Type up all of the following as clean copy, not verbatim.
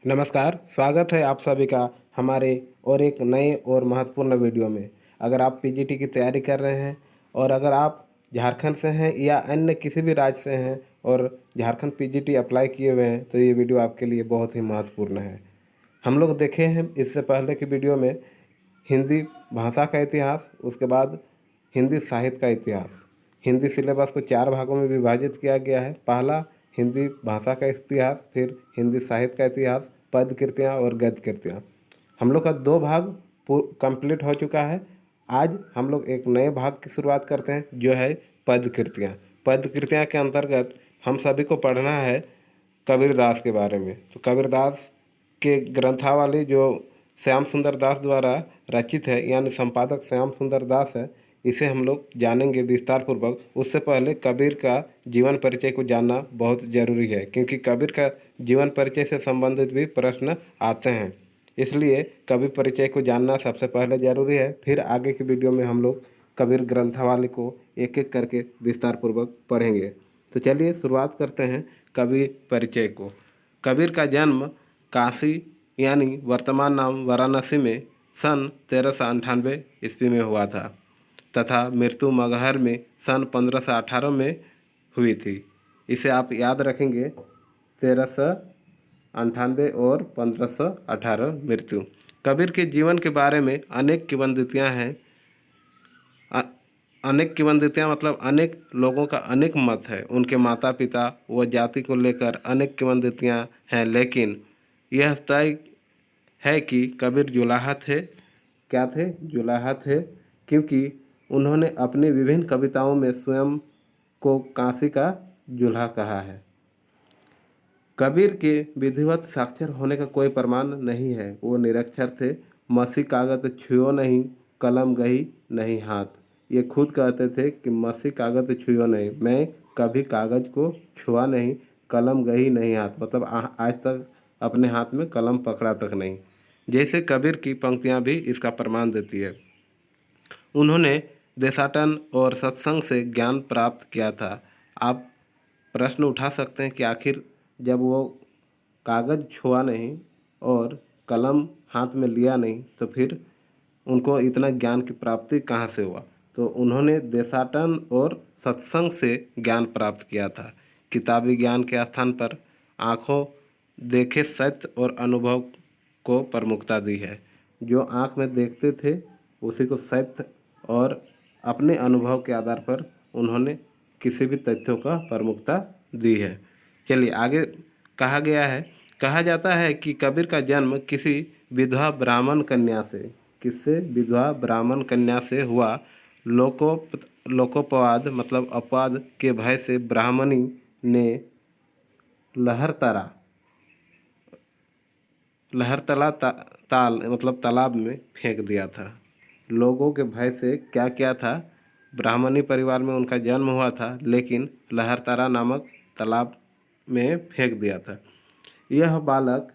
नमस्कार, स्वागत है आप सभी का हमारे और एक नए और महत्वपूर्ण वीडियो में। अगर आप पीजीटी की तैयारी कर रहे हैं और अगर आप झारखंड से हैं या अन्य किसी भी राज्य से हैं और झारखंड पीजीटी अप्लाई किए हुए हैं तो ये वीडियो आपके लिए बहुत ही महत्वपूर्ण है। हम लोग देखे हैं इससे पहले की वीडियो में हिंदी भाषा का इतिहास, उसके बाद हिंदी साहित्य का इतिहास। हिंदी सिलेबस को 4 भागों में विभाजित किया गया है। पहला हिंदी भाषा का इतिहास, फिर हिंदी साहित्य का इतिहास, पद कृतियाँ और गद्य कृतियाँ। हम लोग का 2 भाग कंप्लीट हो चुका है। आज हम लोग एक नए भाग की शुरुआत करते हैं जो है पद कृतियाँ। पद कृतियाँ के अंतर्गत हम सभी को पढ़ना है कबीरदास के बारे में। तो कबीरदास के ग्रंथावली जो श्याम सुंदर दास द्वारा रचित है, यानी संपादक श्याम सुंदर दास है, इसे हम लोग जानेंगे विस्तार पूर्वक। उससे पहले कबीर का जीवन परिचय को जानना बहुत ज़रूरी है, क्योंकि कबीर का जीवन परिचय से संबंधित भी प्रश्न आते हैं। इसलिए कबीर परिचय को जानना सबसे पहले ज़रूरी है। फिर आगे की वीडियो में हम लोग कबीर ग्रंथावली को एक एक करके विस्तार पूर्वक पढ़ेंगे। तो चलिए शुरुआत करते हैं कबीर परिचय को। कबीर का जन्म काशी यानी वर्तमान नाम वाराणसी में सन 1398 ईस्वी में हुआ था तथा मृत्यु मगहर में सन 1518 में हुई थी। इसे आप याद रखेंगे, 1398 और 1518 मृत्यु। कबीर के जीवन के बारे में अनेक किंवदंतियाँ हैं। अनेक किंवदंतियाँ मतलब अनेक लोगों का अनेक मत है। उनके माता पिता व जाति को लेकर अनेक किंवदंतियाँ हैं, लेकिन यह तय है कि कबीर जुलाहा थे। क्या थे? जुलाहा थे, क्योंकि उन्होंने अपनी विभिन्न कविताओं में स्वयं को काशी का जुल्हा कहा है। कबीर के विधिवत साक्षर होने का कोई प्रमाण नहीं है। वो निरक्षर थे। मसी कागज छुओ नहीं, कलम गही नहीं हाथ। ये खुद कहते थे कि मसी कागज छुओ नहीं, मैं कभी कागज को छुआ नहीं, कलम गही नहीं हाथ, मतलब आज तक अपने हाथ में कलम पकड़ा तक नहीं। जैसे कबीर की पंक्तियाँ भी इसका प्रमाण देती है। उन्होंने देशाटन और सत्संग से ज्ञान प्राप्त किया था। आप प्रश्न उठा सकते हैं कि आखिर जब वो कागज़ छुआ नहीं और कलम हाथ में लिया नहीं तो फिर उनको इतना ज्ञान की प्राप्ति कहाँ से हुआ? तो उन्होंने देशाटन और सत्संग से ज्ञान प्राप्त किया था। किताबी ज्ञान के स्थान पर आँखों देखे सत्य और अनुभव को प्रमुखता दी है। जो आँख में देखते थे उसी को सत्य और अपने अनुभव के आधार पर उन्होंने किसी भी तथ्यों का प्रमुखता दी है। चलिए आगे कहा जाता है कि कबीर का जन्म किसी विधवा ब्राह्मण कन्या से विधवा ब्राह्मण कन्या से हुआ। लोकोपवाद मतलब अपवाद के भय से ब्राह्मणी ने लहरतला ताल मतलब तालाब में फेंक दिया था। लोगों के भय से क्या किया था? ब्राह्मणी परिवार में उनका जन्म हुआ था, लेकिन लहरतारा नामक तालाब में फेंक दिया था। यह बालक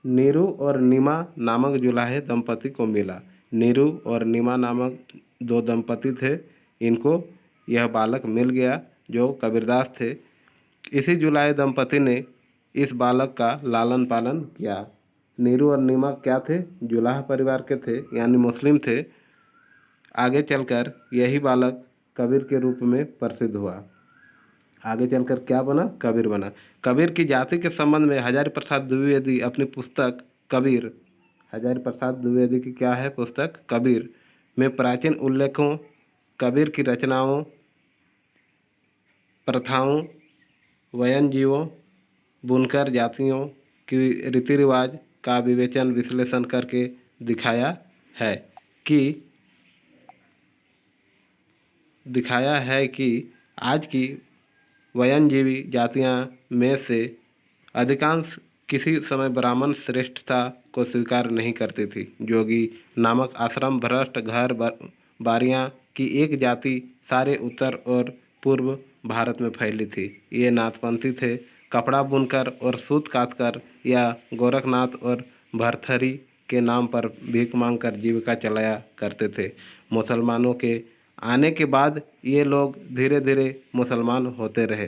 नीरू और नीमा नामक जुलाहे दंपति को मिला। नीरू और नीमा नामक 2 दंपति थे। इनको यह बालक मिल गया जो कबीरदास थे। इसी जुलाहे दंपति ने इस बालक का लालन पालन किया। नीरू और नीमा क्या थे? जुलाहा परिवार के थे, यानी मुस्लिम थे। आगे चलकर यही बालक कबीर के रूप में प्रसिद्ध हुआ। आगे चलकर क्या बना? कबीर बना। कबीर की जाति के संबंध में हजारी प्रसाद द्विवेदी अपनी पुस्तक कबीर, हजारी प्रसाद द्विवेदी की क्या है पुस्तक? कबीर में प्राचीन उल्लेखों, कबीर की रचनाओं, प्रथाओं, वयनजीवों, बुनकर जातियों की रीति रिवाज का विवेचन विश्लेषण करके दिखाया है कि आज की वयनजीवी जातियां में से अधिकांश किसी समय ब्राह्मण श्रेष्ठता को स्वीकार नहीं करती थी। जोगी नामक आश्रम भ्रष्ट घर बारियां की एक जाति सारे उत्तर और पूर्व भारत में फैली थी। ये नाथपंथी थे। कपड़ा बुनकर और सूत काटकर या गोरखनाथ और भरथरी के नाम पर भीख मांगकर जीविका चलाया करते थे। मुसलमानों के आने के बाद ये लोग धीरे धीरे मुसलमान होते रहे।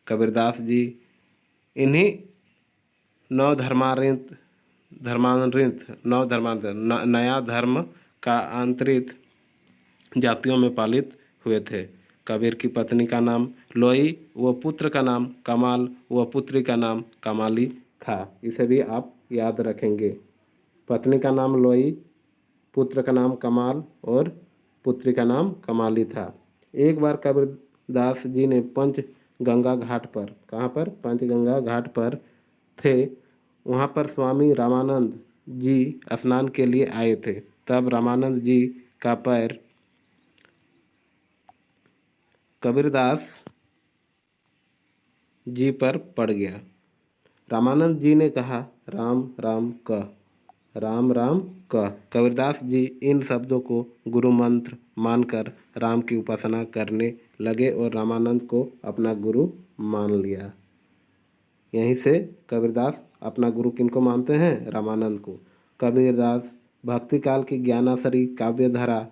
कबीरदास जी इन्हीं नया धर्म का आंतरिक जातियों में पालित हुए थे। कबीर की पत्नी का नाम लोई व पुत्र का नाम कमाल व पुत्री का नाम कमाली था। इसे भी आप याद रखेंगे। पत्नी का नाम लोई, पुत्र का नाम कमाल और पुत्री का नाम कमाली था। एक बार कबीरदास जी ने पंचगंगा घाट पर, कहाँ पर? पंचगंगा घाट पर थे। वहाँ पर स्वामी रामानंद जी स्नान के लिए आए थे। तब रामानंद जी का पैर कबीरदास जी पर पड़ गया। रामानंद जी ने कहा, राम राम कह, राम राम कह। कबीरदास जी इन शब्दों को गुरु मंत्र मानकर राम की उपासना करने लगे और रामानंद को अपना गुरु मान लिया। यहीं से कबीरदास अपना गुरु किनको मानते हैं? रामानंद को। कबीरदास भक्ति काल की ज्ञानासरी काव्यधारा,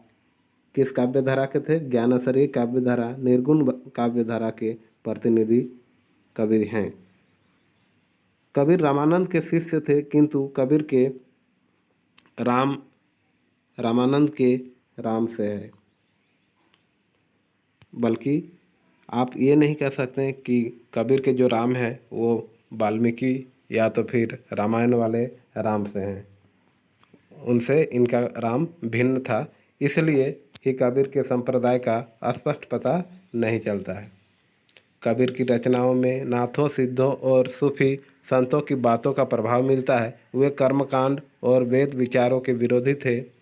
किस काव्यधारा के थे? ज्ञानासरी काव्यधारा, निर्गुण काव्यधारा के प्रतिनिधि कबीर हैं। कबीर रामानंद के शिष्य थे, किंतु कबीर के राम रामानंद के राम से है। बल्कि आप ये नहीं कह सकते कि कबीर के जो राम है वो वाल्मीकि या तो फिर रामायण वाले राम से हैं। उनसे इनका राम भिन्न था, इसलिए ही कबीर के संप्रदाय का स्पष्ट पता नहीं चलता है। कबीर की रचनाओं में नाथों, सिद्धों और सूफी संतों की बातों का प्रभाव मिलता है। वे कर्मकांड और वेद विचारों के विरोधी थे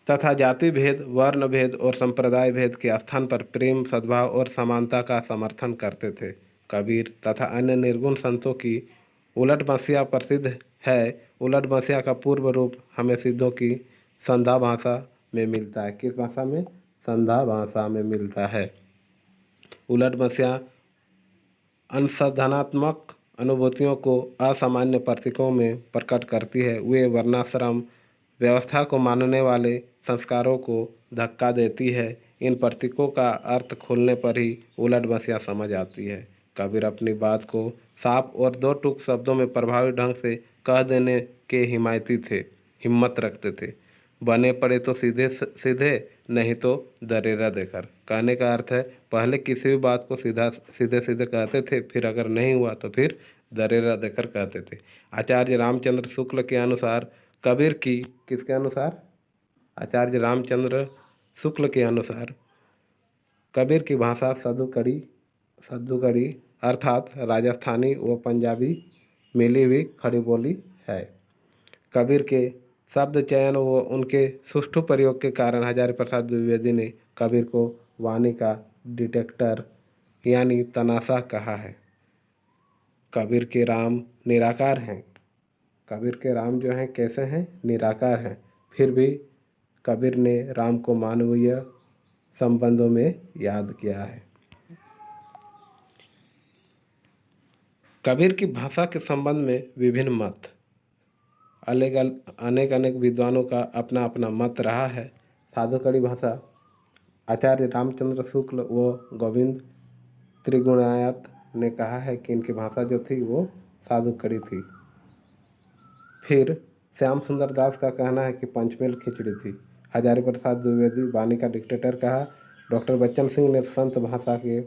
तथा जाति भेद, वर्ण भेद और संप्रदाय भेद के स्थान पर प्रेम, सद्भाव और समानता का समर्थन करते थे। कबीर तथा अन्य निर्गुण संतों की उलट बंसिया प्रसिद्ध है। उलट बंसिया का पूर्व रूप हमें सिद्धों की संधा भाषा में मिलता है। किस भाषा में? संधा भाषा में मिलता है। उलट बंसिया अनुसंधानात्मक अनुभूतियों को असामान्य प्रतीकों में प्रकट करती है। वे वर्णाश्रम व्यवस्था को मानने वाले संस्कारों को धक्का देती है। इन प्रतीकों का अर्थ खोलने पर ही उलट बंसिया समझ आती है। कबीर अपनी बात को साफ और दो टूक शब्दों में प्रभावी ढंग से कह देने के हिमायती थे, हिम्मत रखते थे। बने पड़े तो सीधे सीधे, नहीं तो दरेरा देकर। कहने का अर्थ है पहले किसी भी बात को सीधे सीधे कहते थे, फिर अगर नहीं हुआ तो फिर दरेरा देकर कहते थे। आचार्य रामचंद्र शुक्ल के अनुसार कबीर की, किसके अनुसार? आचार्य रामचंद्र शुक्ल के अनुसार कबीर की भाषा सद्दूकड़ी अर्थात राजस्थानी व पंजाबी मिली हुई खड़ी बोली है। कबीर के शब्द चयन व उनके सुष्ठु प्रयोग के कारण हजारी प्रसाद द्विवेदी ने कबीर को वाणी का डिटेक्टर यानी तनाशा कहा है। कबीर के राम निराकार हैं। कबीर के राम जो हैं कैसे हैं? निराकार हैं। फिर भी कबीर ने राम को मानवीय संबंधों में याद किया है। कबीर की भाषा के संबंध में विभिन्न मत, अनेक विद्वानों का अपना अपना मत रहा है। साधुकड़ी भाषा आचार्य रामचंद्र शुक्ल व गोविंद त्रिगुणायत ने कहा है कि इनकी भाषा जो थी वो साधुकड़ी थी। फिर श्याम सुंदर दास का कहना है कि पंचमेल खिचड़ी थी। हजारी प्रसाद द्विवेदी वाणी का डिक्टेटर कहा। डॉक्टर बच्चन सिंह ने संत भाषा के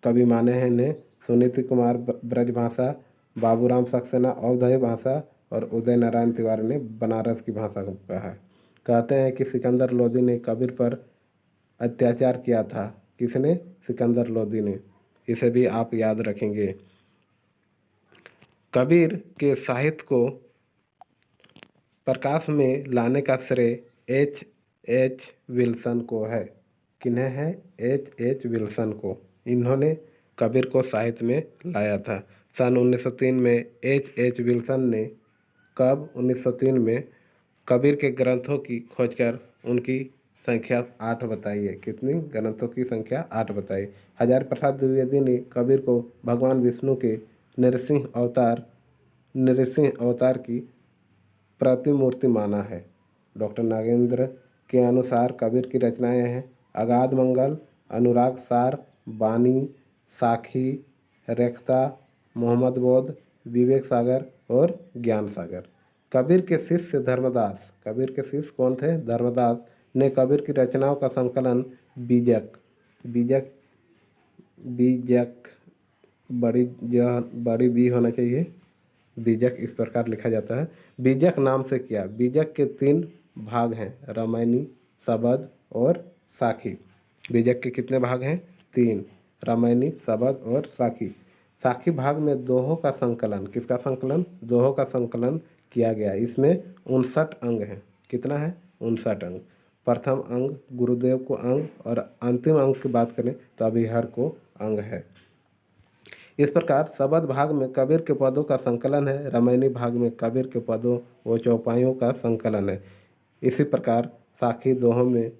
कवि माने हैं ने। सुनीति कुमार ब्रज भाषा, बाबूराम सक्सेना अवधेय भाषा और उदय नारायण तिवारी ने बनारस की भाषा को कहा है। कहते हैं कि सिकंदर लोदी ने कबीर पर अत्याचार किया था। किसने? सिकंदर लोदी ने। इसे भी आप याद रखेंगे। कबीर के साहित्य को प्रकाश में लाने का श्रेय H.H. विल्सन को है। किन्हें है? H.H. विल्सन को। इन्होंने कबीर को साहित्य में लाया था। सन 1903 में H.H. विल्सन ने, कब? 1903 में कबीर के ग्रंथों की खोज कर उनकी संख्या 8 बताई है। कितनी ग्रंथों की संख्या? 8 बताई। हजारी प्रसाद द्विवेदी ने कबीर को भगवान विष्णु के नृसिंह अवतार की प्रतिमूर्ति माना है। डॉक्टर नागेंद्र के अनुसार कबीर की रचनाएं हैं अगाध मंगल, अनुराग सार, बानी, साखी, रेखता, मोहम्मद बोध, विवेक सागर और ज्ञान सागर। कबीर के शिष्य धर्मदास, कबीर के शिष्य कौन थे? धर्मदास ने कबीर की रचनाओं का संकलन बीजक, बीजक बीजक बड़ी बी होना चाहिए, बीजक इस प्रकार लिखा जाता है, बीजक नाम से किया। बीजक के 3 भाग हैं, रामायणी, शबद और साखी। बीजक के कितने भाग हैं? 3, रामायणी, शबद और साखी। साखी भाग में दोहों का संकलन, किसका संकलन? दोहों का संकलन किया गया। इसमें 59 अंग हैं। कितना है? 59 अंग। प्रथम अंग गुरुदेव को अंग और अंतिम अंग की बात करें तो अभिहर को अंग है। इस प्रकार शबद भाग में कबीर के पदों का संकलन है, रामायणी भाग में कबीर के पदों व चौपाइयों का संकलन है। इसी प्रकार साखी दोहों में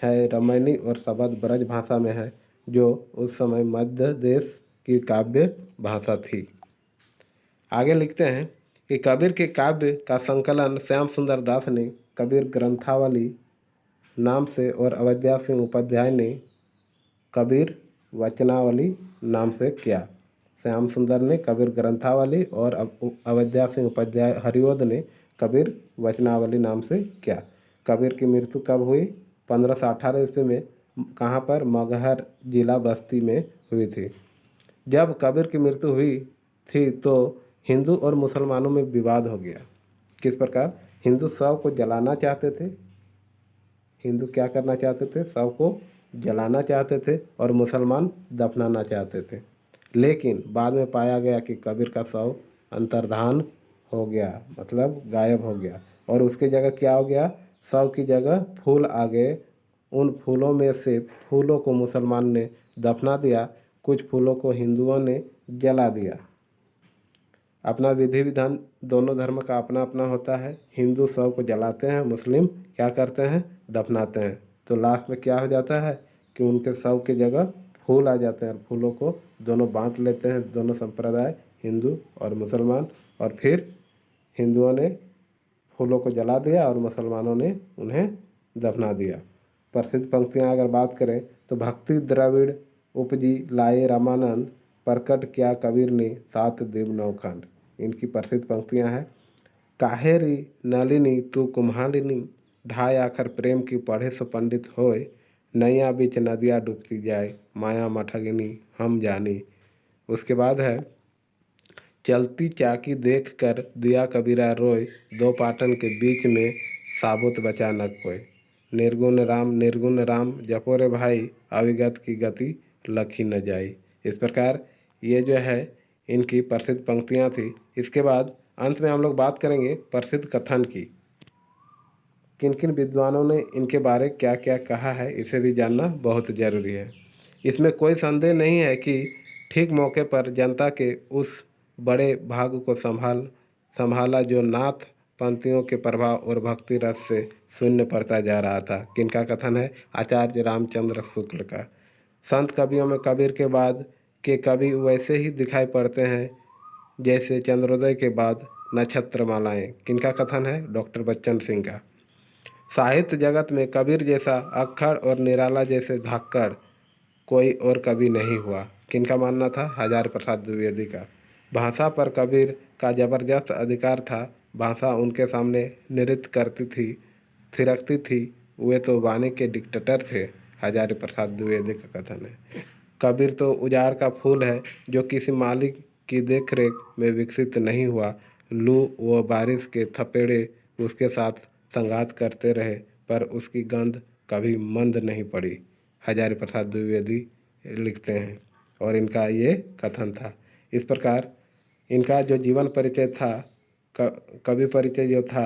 है, रामायणी और शबद ब्रज भाषा में है, जो उस समय मध्य देश की काव्य भाषा थी। आगे लिखते हैं कि कबीर के काव्य का संकलन श्याम सुंदर दास ने कबीर ग्रंथावली नाम से और अवध्या सिंह उपाध्याय ने कबीर वचनावली नाम से किया। श्याम सुंदर ने कबीर ग्रंथावली और अवध्या सिंह उपाध्याय हरिओद ने कबीर वचनावली नाम से किया। कबीर की मृत्यु कब हुई? 1518 ईस्वी में। कहाँ पर? मगहर जिला बस्ती में हुई थी। जब कबीर की मृत्यु हुई थी तो हिंदू और मुसलमानों में विवाद हो गया। किस प्रकार? हिंदू शव को जलाना चाहते थे, हिंदू क्या करना चाहते थे? शव को जलाना चाहते थे और मुसलमान दफनाना चाहते थे। लेकिन बाद में पाया गया कि कबीर का शव अंतर्धान हो गया, मतलब गायब हो गया, और उसकी जगह क्या हो गया? शव की जगह फूल आ गए। उन फूलों में से फूलों को मुसलमान ने दफना दिया, कुछ फूलों को हिंदुओं ने जला दिया। अपना विधि विधान दोनों धर्म का अपना अपना होता है। हिंदू शव को जलाते हैं, मुस्लिम क्या करते हैं? दफनाते हैं। तो लास्ट में क्या हो जाता है कि उनके शव की जगह फूल आ जाते हैं। फूलों को दोनों बांट लेते हैं, दोनों संप्रदाय, हिंदू और मुसलमान, और फिर हिंदुओं ने फूलों को जला दिया और मुसलमानों ने उन्हें दफना दिया। प्रसिद्ध पंक्तियाँ अगर बात करें तो भक्ति द्रविड़ उपजी लाए रामानंद, प्रकट किया कबीर ने 7 देव 9 खंड। इनकी प्रसिद्ध पंक्तियाँ हैं। काहेरी नलिनी तू कुम्हालिनी, ढाई आखर प्रेम की पढ़े सो पंडित होए, नैया बीच नदिया डूबती जाए, माया मठगिनी हम जानी। उसके बाद है चलती चाकी देख कर दिया कबीरा रोए, दो पाटन के बीच में साबुत बचा न कोई, निर्गुण राम जपो रे भाई, अविगत की गति लखी न जाई। इस प्रकार ये जो है इनकी प्रसिद्ध पंक्तियाँ थी। इसके बाद अंत में हम लोग बात करेंगे प्रसिद्ध कथन की। किन किन विद्वानों ने इनके बारे क्या क्या कहा है, इसे भी जानना बहुत ज़रूरी है। इसमें कोई संदेह नहीं है कि ठीक मौके पर जनता के उस बड़े भाग को संभाला जो नाथ पंक्तियों के प्रभाव और भक्ति रस से शून्य पड़ता जा रहा था। किनका कथन है? आचार्य रामचंद्र शुक्ल का। संत कवियों में कबीर के बाद के कवि वैसे ही दिखाई पड़ते हैं जैसे चंद्रोदय के बाद नक्षत्रमालाएं। किनका कथन है? डॉक्टर बच्चन सिंह का। साहित्य जगत में कबीर जैसा अक्खड़ और निराला जैसे धाकड़ कोई और कवि नहीं हुआ। किनका मानना था? हजारी प्रसाद द्विवेदी का। भाषा पर कबीर का जबरदस्त अधिकार था। भाषा उनके सामने नृत्य करती थी, थिरकती थी। वे तो वाणी के डिक्टेटर थे, हजारी प्रसाद द्विवेदी का कथन है। कबीर तो उजाड़ का फूल है जो किसी मालिक की देखरेख में विकसित नहीं हुआ। लू व बारिश के थपेड़े उसके साथ संघात करते रहे पर उसकी गंध कभी मंद नहीं पड़ी, हजारी प्रसाद द्विवेदी लिखते हैं और इनका ये कथन था। इस प्रकार इनका जो जीवन परिचय था, कवि परिचय जो था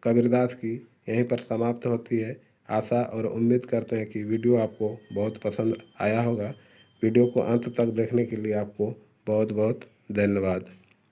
कबीरदास की, यहीं पर समाप्त होती है। आशा और उम्मीद करते हैं कि वीडियो आपको बहुत पसंद आया होगा। वीडियो को अंत तक देखने के लिए आपको बहुत बहुत धन्यवाद।